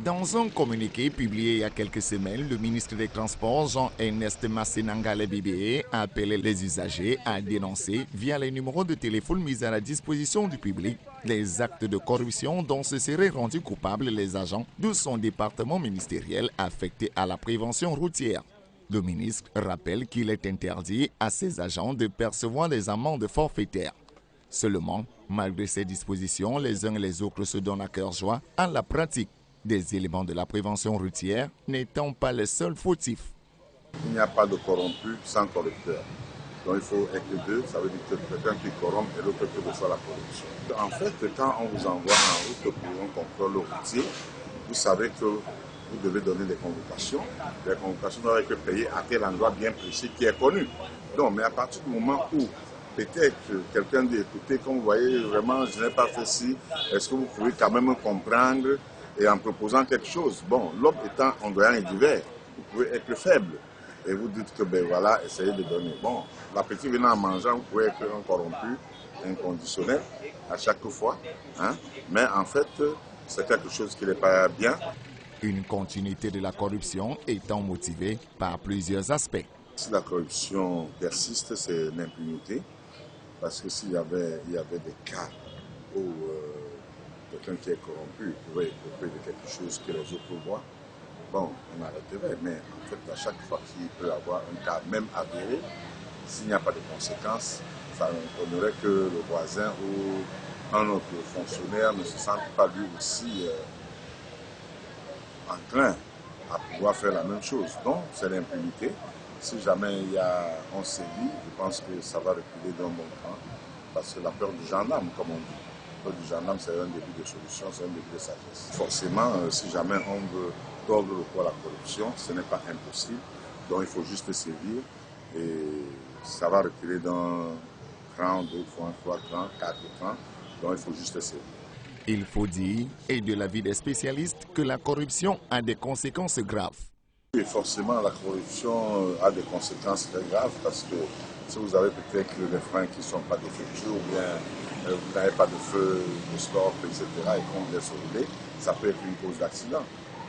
Dans un communiqué publié il y a quelques semaines, le ministre des Transports, Jean-Ernest Massenangale Bibé, a appelé les usagers à dénoncer, via les numéros de téléphone mis à la disposition du public, les actes de corruption dont se seraient rendus coupables les agents de son département ministériel affecté à la prévention routière. Le ministre rappelle qu'il est interdit à ses agents de percevoir des amendes forfaitaires. Seulement, malgré ces dispositions, les uns et les autres se donnent à cœur joie à la pratique des éléments de la prévention routière n'étant pas les seuls fautifs. Il n'y a pas de corrompu sans corrupteur. Donc il faut être deux, ça veut dire que quelqu'un qui corrompt et l'autre qui reçoit la corruption. En fait, quand on vous envoie en route pour un contrôle routier, vous savez que vous devez donner des convocations. Les convocations doivent être payées à tel endroit bien précis qui est connu. Donc, mais à partir du moment où peut-être quelqu'un dit, écoutez, comme vous voyez, vraiment, je n'ai pas fait ci, est-ce que vous pouvez quand même comprendre et en proposant quelque chose. Bon, l'homme étant ondoyant et divers, vous pouvez être faible. Et vous dites que, ben voilà, essayez de donner. Bon, l'appétit venant en mangeant, vous pouvez être un corrompu, inconditionnel, à chaque fois. Hein? Mais en fait, c'est quelque chose qui n'est pas bien. Une continuité de la corruption étant motivée par plusieurs aspects. Si la corruption persiste, c'est l'impunité. Parce que s'il y avait des cas où quelqu'un qui est corrompu pouvait écoper de quelque chose que les autres voient, bon, on arrêterait. Mais en fait, à chaque fois qu'il peut y avoir un cas même avéré, s'il n'y a pas de conséquences, ça n'étonnerait que le voisin ou un autre fonctionnaire ne se sente pas lui aussi enclin à pouvoir faire la même chose. Donc, c'est l'impunité. Si jamais on sévit, je pense que ça va reculer d'un bon temps. Parce que la peur du gendarme, comme on dit. La peur du gendarme, c'est un début de solution, c'est un début de sagesse. Forcément, si jamais on veut tordre le poids à la corruption, ce n'est pas impossible. Donc, il faut juste sévir. Et ça va reculer d'un cran, 2 fois, 3 crans, 4 crans. Donc, il faut juste sévir. Il faut dire, et de l'avis des spécialistes, que la corruption a des conséquences graves. Et forcément, la corruption a des conséquences très graves parce que si vous avez peut-être des freins qui ne sont pas défectueux ou bien vous n'avez pas de feu de stop, etc. et qu'on vous laisse rouler, ça peut être une cause d'accident.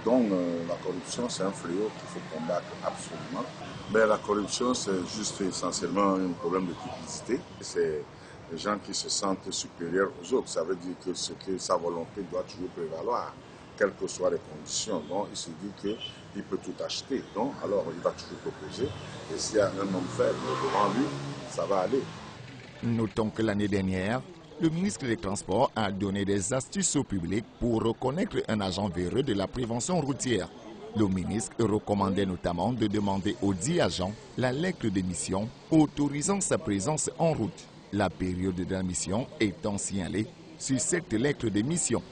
Donc la corruption, c'est un fléau qu'il faut combattre absolument. Mais la corruption, c'est juste essentiellement un problème de cupidité. C'est les gens qui se sentent supérieurs aux autres. Ça veut dire que sa volonté doit toujours prévaloir, quelles que soient les conditions. Donc, il se dit qu'il peut tout acheter. Donc, alors, il va toujours proposer. Et s'il y a un homme faible devant lui, ça va aller. Notons que l'année dernière, le ministre des Transports a donné des astuces au public pour reconnaître un agent véreux de la prévention routière. Le ministre recommandait notamment de demander aux 10 agents la lettre de mission autorisant sa présence en route, la période de la mission étant signalée sur cette lettre de mission.